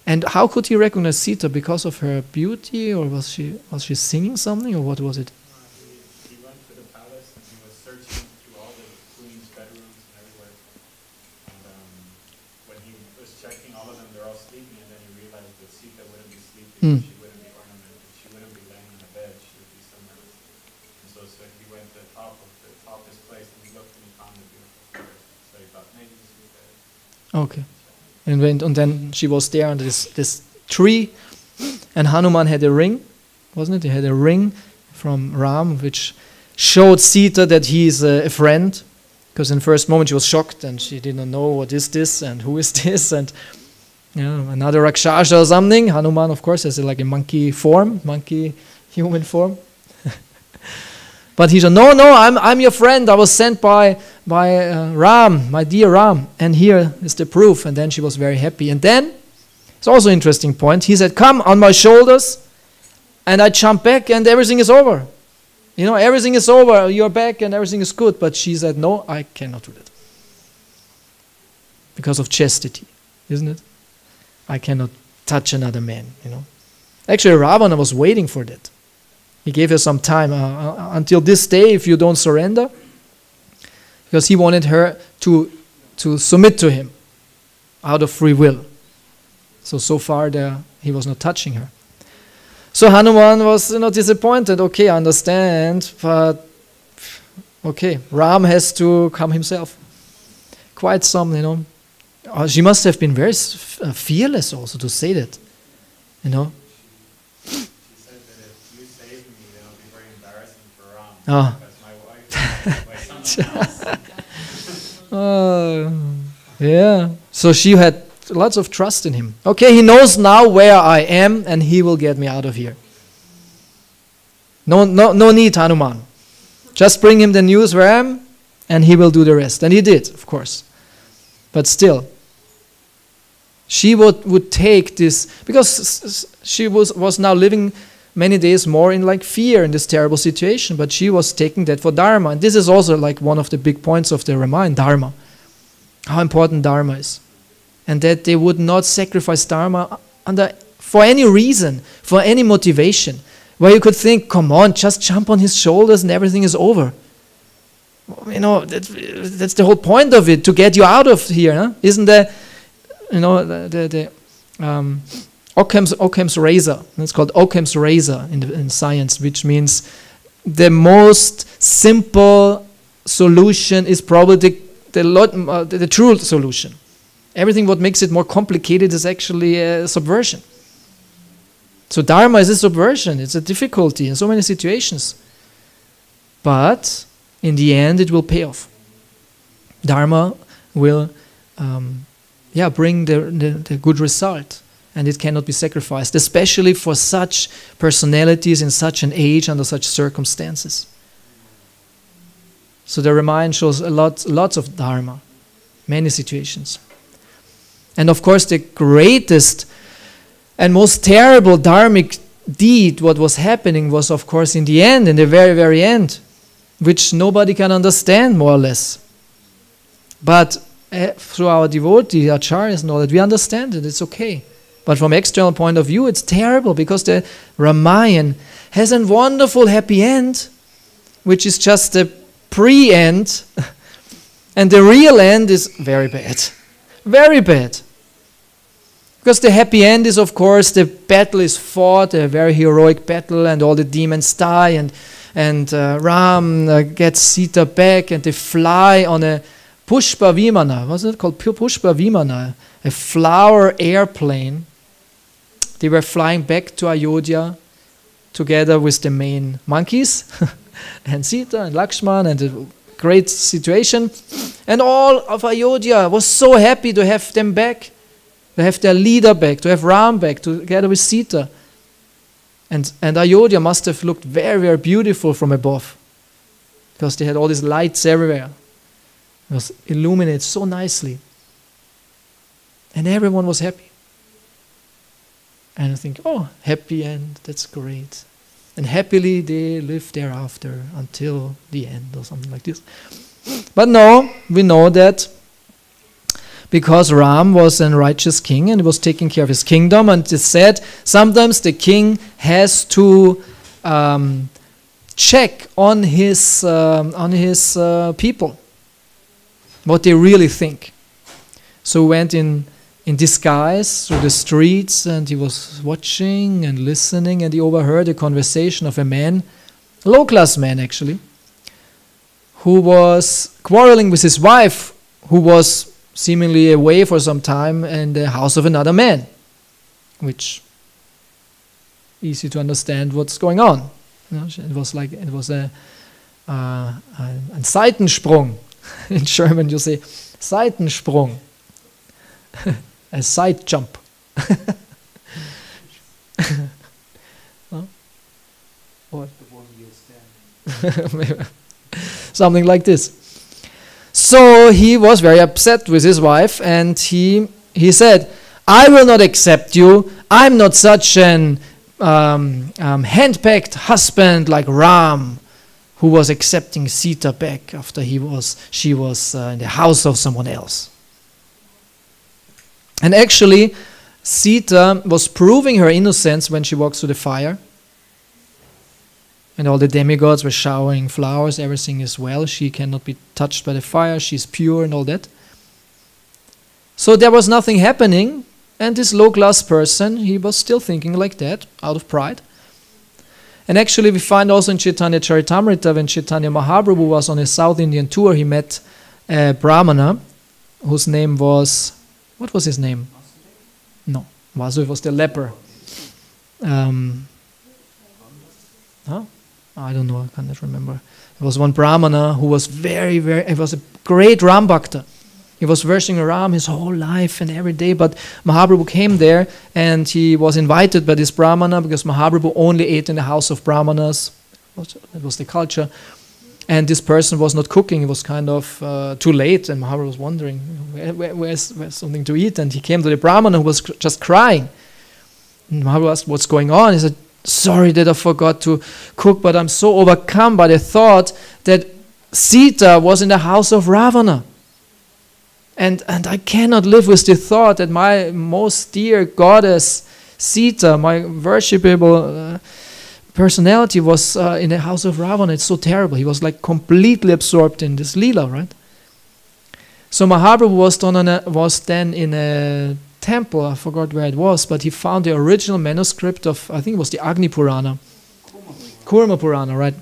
And how could he recognize Sita? Because of her beauty, or was she singing something, or what was it? He went to the palace and he was searching through all the queen's bedrooms and everywhere. And when he was checking all of them, they're all sleeping, and then he realized that Sita wouldn't be sleeping, she wouldn't be ornamented, she wouldn't be laying in a bed, she would be somewhere else. And so he went to the top of this place and he looked and he found the beautiful forest. So he thought, maybe this is there. Okay. And then she was there under this tree, and Hanuman had a ring, wasn't it? He had a ring from Ram, which showed Sita that he is a friend, because in the first moment she was shocked and she didn't know what is this and who is this, and another Rakshasa or something. Hanuman, of course, has like a monkey human form. But he said, no, I'm your friend. I was sent by Ram, my dear Ram. And here is the proof. And then she was very happy. And then, it's also an interesting point. He said, come on my shoulders. And I jump back and everything is over. Everything is over. You're back and everything is good. But she said, no, I cannot do that. Because of chastity, isn't it? I cannot touch another man, Actually, Ravana was waiting for that. He gave her some time until this day, if you don't surrender, because he wanted her to submit to him out of free will. So far he was not touching her. So Hanuman was, disappointed. Okay, I understand, but okay, Ram has to come himself. Quite some, she must have been very fearless also to say that, She said that if you save me, then it'll be very embarrassing for Ram. Ah. Because my wife by someone else. Yeah. So she had lots of trust in him. Okay, he knows now where I am, and he will get me out of here. No need, Hanuman. Just bring him the news where I am, and he will do the rest. And he did, of course. But still, she would take this, because she was now living many days more in like fear in this terrible situation, but she was taking that for Dharma. And this is also like one of the big points of the Rama, Dharma. How important Dharma is. And that they would not sacrifice Dharma for any reason, for any motivation. Where you could think, come on, just jump on his shoulders and everything is over. That's the whole point of it, to get you out of here. Huh? Isn't the Occam's razor? It's called Occam's razor in science, which means the most simple solution is probably the true solution. Everything what makes it more complicated is actually a subversion. So Dharma is a subversion. It's a difficulty in so many situations. But in the end, it will pay off. Dharma will bring the good result. And it cannot be sacrificed, especially for such personalities in such an age, under such circumstances. So the Ramayana shows lots of Dharma, many situations. And of course, the greatest and most terrible dharmic deed, what was happening, was of course in the end, in the very, very end, which nobody can understand, more or less. But through our devotees, acharyas and all that, we understand it, it's okay. But from external point of view, it's terrible, because the Ramayana has a wonderful happy end, which is just the pre-end, and the real end is very bad. Very bad. Because the happy end is, of course, the battle is fought, a very heroic battle, and all the demons die, and Ram gets Sita back, and they fly on a Pushpa Vimana. What's it called? Pushpa Vimana, a flower airplane. They were flying back to Ayodhya together with the main monkeys, and Sita and Lakshman, and a great situation. And all of Ayodhya was so happy to have them back, to have their leader back, to have Ram back, together with Sita. And Ayodhya must have looked very, very beautiful from above, because they had all these lights everywhere. It was illuminated so nicely. And everyone was happy. And I think, oh, happy end, that's great. And happily they live thereafter until the end, or something like this. But no, we know that because Ram was a righteous king and he was taking care of his kingdom, and it said sometimes the king has to check on his people, what they really think. So he went in disguise through the streets, and he was watching and listening, and he overheard a conversation of a man, a low-class man actually, who was quarreling with his wife, who was seemingly away for some time in the house of another man, which easy to understand what's going on. It was a Seitensprung. In German you say Seitensprung. A side jump. What? Something like this. So he was very upset with his wife, and he said, I will not accept you. I'm not such an hand-packed husband like Ram, who was accepting Sita back after she was in the house of someone else. And actually, Sita was proving her innocence when she walks through the fire. And all the demigods were showering flowers, everything is well. She cannot be touched by the fire, she's pure and all that. So there was nothing happening, and this low-class person, he was still thinking like that, out of pride. And actually we find also in Chaitanya Charitamrita, when Chaitanya Mahaprabhu was on his South Indian tour, he met a Brahmana whose name was, what was his name? No, Vasudeva was the leper. I don't know, I cannot remember. It was one Brahmana who was he was a great Ram Bhakta. He was worshipping Ram his whole life and every day, but Mahaprabhu came there and he was invited by this Brahmana because Mahaprabhu only ate in the house of Brahmanas. That was the culture. And this person was not cooking, it was kind of too late, and Mahaprabhu was wondering, where's something to eat? And he came to the Brahmana who was just crying. And Mahaprabhu asked, what's going on? He said, sorry that I forgot to cook, but I'm so overcome by the thought that Sita was in the house of Ravana. And I cannot live with the thought that my most dear goddess Sita, my worshipable personality, was in the house of Ravana. It's so terrible. He was like completely absorbed in this Leela, right? So Mahaprabhu was then in a temple, I forgot where it was, but he found the original manuscript of, I think it was the Agni Purana. Kurma Purana, right?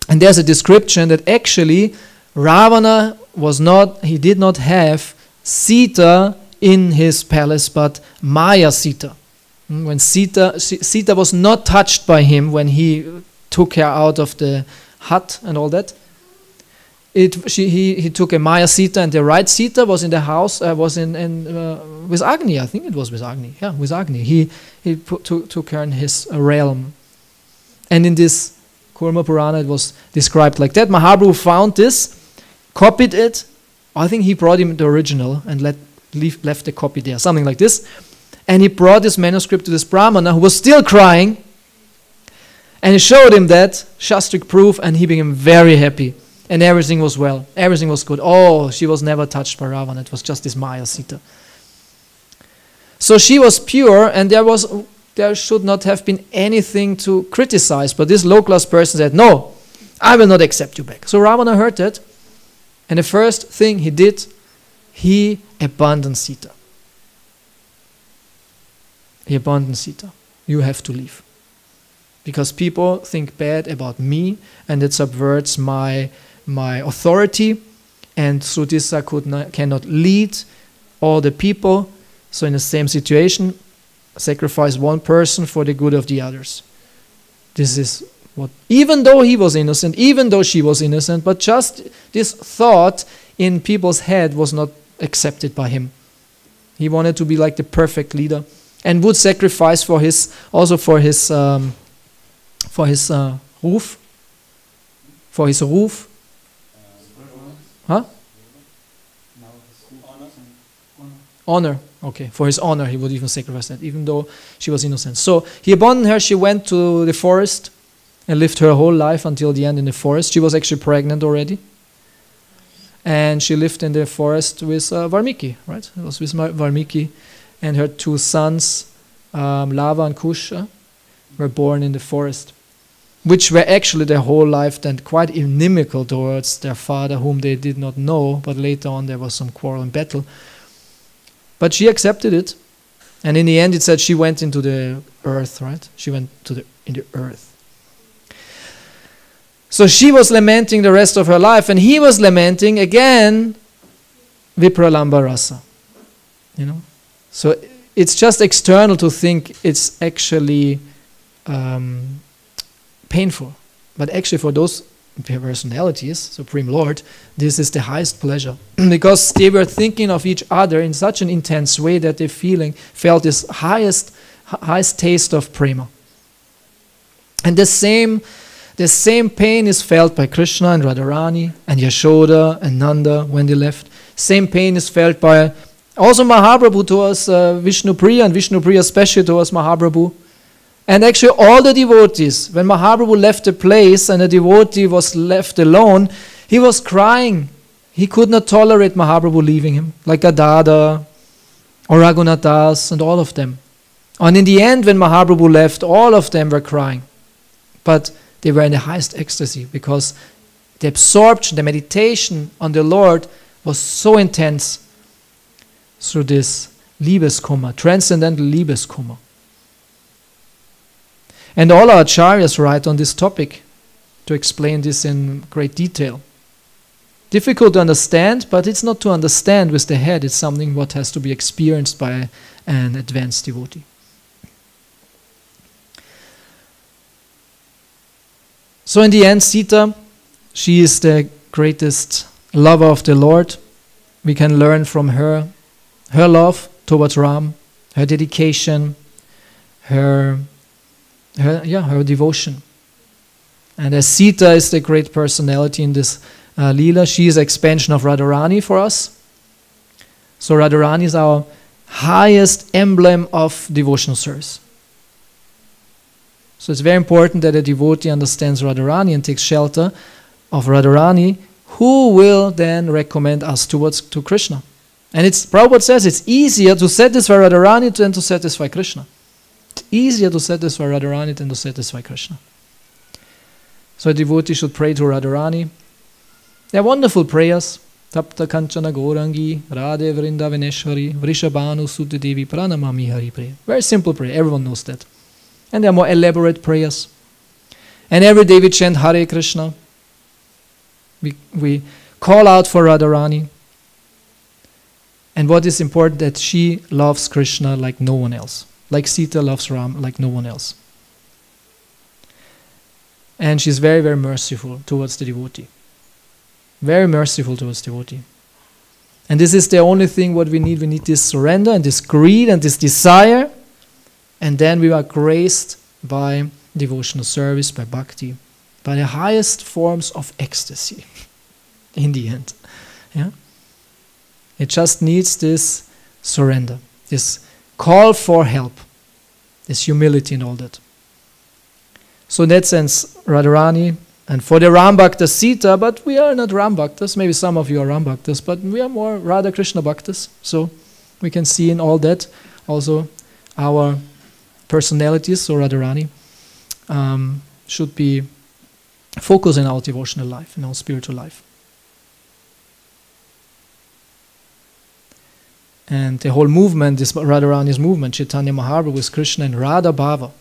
And there's a description that actually Ravana he did not have Sita in his palace, but Maya Sita. When Sita was not touched by him when he took her out of the hut and all that. He took a Maya Sita, and the right Sita was in the house, was with Agni. I think it was with Agni. Yeah, with Agni. He took her in his realm. And in this Kurma Purana it was described like that. Mahaprabhu found this, copied it. I think he brought him the original and left the copy there, something like this. And he brought this manuscript to this Brahmana who was still crying. And he showed him that, Shastric proof, and he became very happy. And everything was well. Everything was good. Oh, she was never touched by Ravana. It was just this Maya Sita. So she was pure, and there should not have been anything to criticize. But this low-class person said, no, I will not accept you back. So Ravana heard that. And the first thing he did, he abandoned Sita. He abandoned Sita. You have to leave. Because people think bad about me, and it subverts my authority, and Sudisa cannot lead all the people. So in the same situation, sacrifice one person for the good of the others. This is what, even though he was innocent, even though she was innocent, but just this thought in people's head was not accepted by him. He wanted to be like the perfect leader, and would sacrifice for his roof. Huh? Honor. Okay, for his honor he would even sacrifice that, even though she was innocent. So he abandoned her. She went to the forest and lived her whole life until the end in the forest. She was actually pregnant already. And she lived in the forest with Valmiki, right? It was with Valmiki, and her two sons, Lava and Kusha, were born in the forest, which were actually their whole life then quite inimical towards their father, whom they did not know, but later on there was some quarrel and battle. But she accepted it, and in the end it said she went into the earth, right? She went in the earth. So she was lamenting the rest of her life, and he was lamenting again Vipralamba Rasa. You know? So it's just external to think it's actually painful. But actually for those personalities, Supreme Lord, this is the highest pleasure. Because they were thinking of each other in such an intense way that they felt this highest taste of prema. And the same pain is felt by Krishna and Radharani and Yashoda and Nanda when they left. Same pain is felt by also Mahaprabhu towards Vishnupriya, and Vishnupriya especially towards Mahaprabhu. And actually all the devotees, when Mahaprabhu left the place and a devotee was left alone, he was crying. He could not tolerate Mahaprabhu leaving him, like Gadada or Raghunath Das and all of them. And in the end, when Mahaprabhu left, all of them were crying. But they were in the highest ecstasy because the absorption, the meditation on the Lord was so intense through this Liebeskummer, transcendental Liebeskummer. And all our acharyas write on this topic to explain this in great detail. Difficult to understand, but it's not to understand with the head, it's something what has to be experienced by an advanced devotee. So in the end, Sita, she is the greatest lover of the Lord. We can learn from her love towards Ram, her dedication, her devotion. And as Sita is the great personality in this Leela, she is expansion of Radharani for us. So Radharani is our highest emblem of devotional service. So it's very important that a devotee understands Radharani and takes shelter of Radharani, who will then recommend us to Krishna. And Prabhupada says it's easier to satisfy Radharani than to satisfy Krishna. It's easier to satisfy Radharani than to satisfy Krishna. So a devotee should pray to Radharani. They are wonderful prayers. Tapta Kanchana Gaurangi, Radhe Vrindavaneshwari, Vrishabhanu Sudhi Devi Pranamami Hari prayer. Very simple prayer, everyone knows that. And there are more elaborate prayers. And every day we chant Hare Krishna. We call out for Radharani. And what is important, that she loves Krishna like no one else. Like Sita loves Ram like no one else. And she's very, very merciful towards the devotee. Very merciful towards the devotee. And this is the only thing what we need. We need this surrender and this greed and this desire. And then we are graced by devotional service, by bhakti, by the highest forms of ecstasy in the end. Yeah? It just needs this surrender, this call for help, this humility and all that. So in that sense, Radharani, and for the Ram Bhaktas, Sita, but we are not Ram Bhaktas, maybe some of you are Ram Bhaktas, but we are more Radha Krishna Bhaktas. So we can see in all that also our personalities, so Radharani, should be focused in our devotional life, in our spiritual life. And the whole movement, this Radharani's movement, Chaitanya Mahaprabhu is Krishna in Radha Bhava.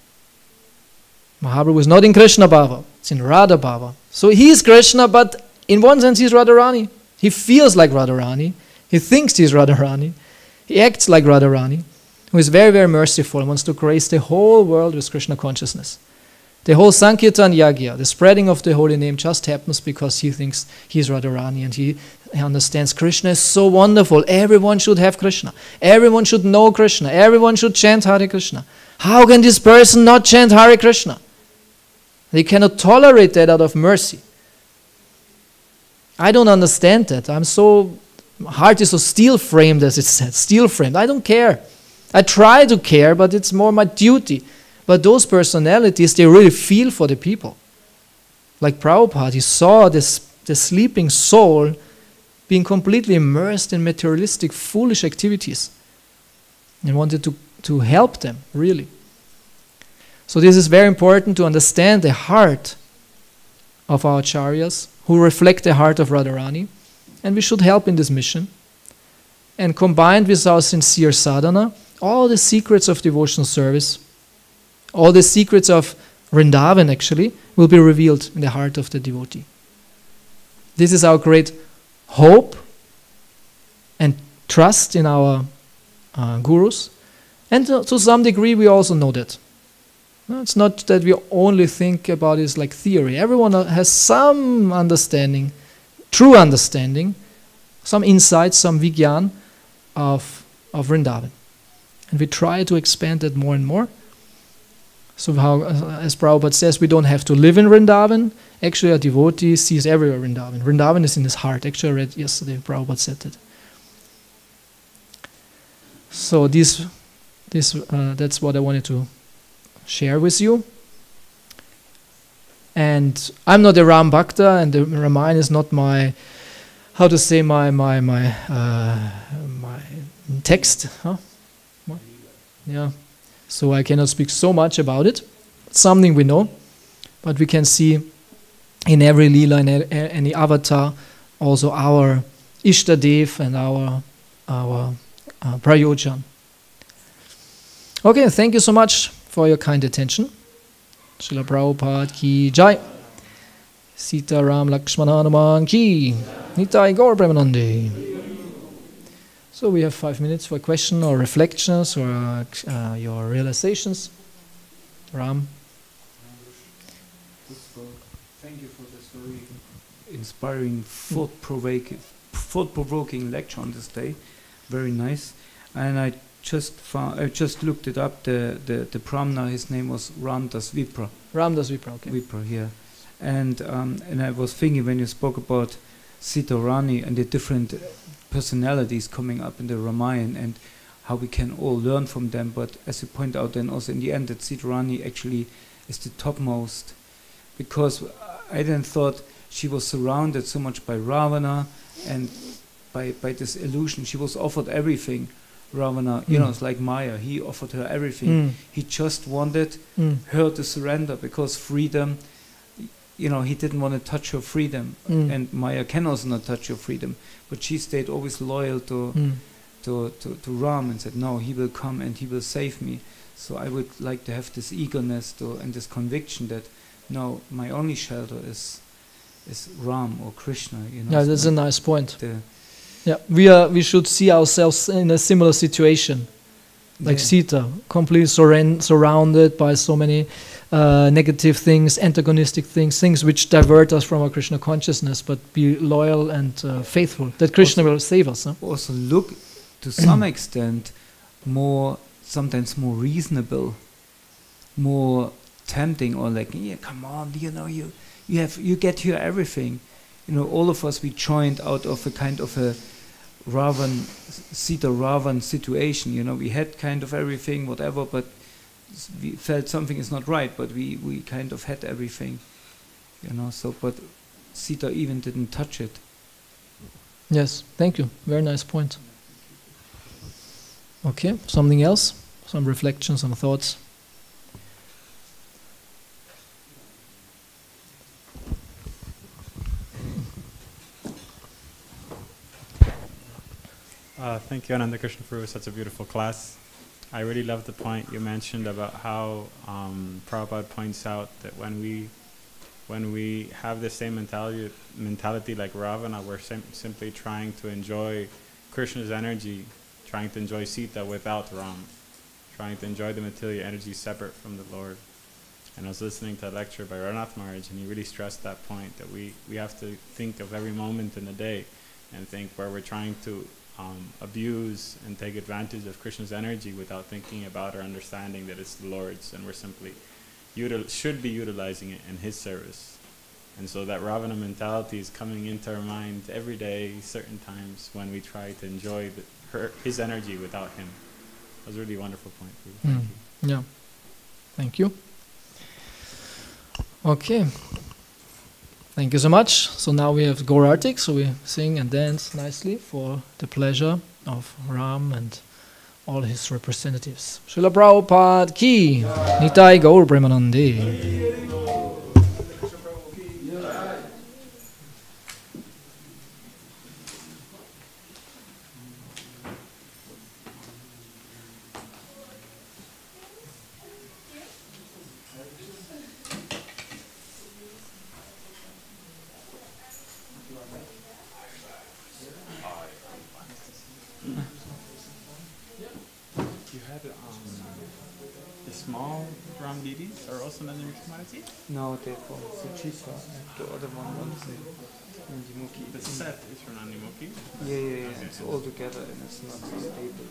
Mahaprabhu is not in Krishna Bhava, it's in Radha Bhava. So he is Krishna, but in one sense he is Radharani. He feels like Radharani, he thinks he is Radharani, he acts like Radharani, who is very, very merciful and wants to grace the whole world with Krishna consciousness. The whole Sankirtan Yagya, the spreading of the holy name, just happens because he thinks he is Radharani and he understands Krishna is so wonderful. Everyone should have Krishna. Everyone should know Krishna. Everyone should chant Hare Krishna. How can this person not chant Hare Krishna? They cannot tolerate that out of mercy. I don't understand that. Heart is so steel-framed, as it said. Steel-framed. I don't care. I try to care, but it's more my duty. But those personalities, they really feel for the people. Like Prabhupada, he saw the sleeping soul being completely immersed in materialistic, foolish activities. And wanted to help them, really. So this is very important to understand the heart of our acharyas, who reflect the heart of Radharani. And we should help in this mission. And combined with our sincere sadhana, all the secrets of devotional service, all the secrets of Vrindavan actually, will be revealed in the heart of the devotee. This is our great hope and trust in our gurus. And to some degree we also know that. No, it's not that we only think about it like theory. Everyone has some understanding, true understanding, some insight, some vigyan of Vrindavan. And we try to expand that more and more. So how, as Prabhupada says, we don't have to live in Vrindavan. Actually, a devotee sees everywhere Vrindavan. Vrindavan is in his heart. Actually, I read yesterday, Prabhupada said that. So that's what I wanted to share with you. And I'm not a Ram Bhakta, and the Ramayana is not my, how to say, my text. Huh? What? Yeah. So I cannot speak so much about it. It's something we know, but we can see in every Leela, in any avatar, also our Ishtadev and our Prayojan. Okay, thank you so much for your kind attention. Srila Prabhupada ki jai. Sita Ram Lakshmana Hanuman ki. Nitai Gaur Premanande. So we have 5 minutes for question or reflections or your realizations. Ram. Thank you for this very inspiring, thought-provoking lecture on this day. Very nice. And I just looked it up. The Brahmana, his name was Ramdas Vipra. Ramdas Vipra, okay. Vipra, yeah. And I was thinking when you spoke about Sita Rani and the different personalities coming up in the Ramayana and how we can all learn from them. But as you point out, then also in the end, that Sita Rani actually is the topmost, because I then thought she was surrounded so much by Ravana and by this illusion. She was offered everything. Ravana, you know, it's like Maya. He offered her everything. He just wanted her to surrender, because freedom, you know, he didn't want to touch her freedom. And Maya can also not touch your freedom. But she stayed always loyal to Ram and said, no, he will come and he will save me. So I would like to have this eagerness and this conviction that, no, my only shelter is Ram or Krishna. You know. Yeah, that's a nice point. Yeah, we should see ourselves in a similar situation, like Sita, completely surrounded by so many negative things, antagonistic things which divert us from our Krishna consciousness, but be loyal and faithful, that Krishna will save us. Huh? Also look, to some extent, sometimes more reasonable, more tempting, or like, yeah, come on, you know, you get here everything. You know, all of us, we joined out of a kind of a Sita Ravan situation. You know, we had kind of everything, whatever, but we felt something is not right, but we kind of had everything. You know, so, but Sita even didn't touch it. Yes, thank you. Very nice point. Okay, something else? Some reflections, some thoughts? Thank you, Ananda Krishna, for such a beautiful class. I really love the point you mentioned about how Prabhupada points out that when we have the same mentality like Ravana, we're simply trying to enjoy Krishna's energy, trying to enjoy Sita without Ram, trying to enjoy the material energy separate from the Lord. And I was listening to a lecture by Ranath Maharaj, and he really stressed that point, that we have to think of every moment in the day and think where we're trying to abuse and take advantage of Krishna's energy without thinking about or understanding that it's the Lord's, and we're simply should be utilizing it in His service. And so that Ravana mentality is coming into our mind every day, certain times when we try to enjoy His energy without Him. That was a really wonderful point. Thank you. Yeah, thank you. Okay. Thank you so much. So now we have Gaur Artik, so we sing and dance nicely for the pleasure of Ram and all his representatives. Srila Prabhupada ki, Nitai Gaur Premanande. No, they're from Suchita, and the other one was Nanjimuki. The set is from Nanjimuki? Yeah, it's all together and it's not stable.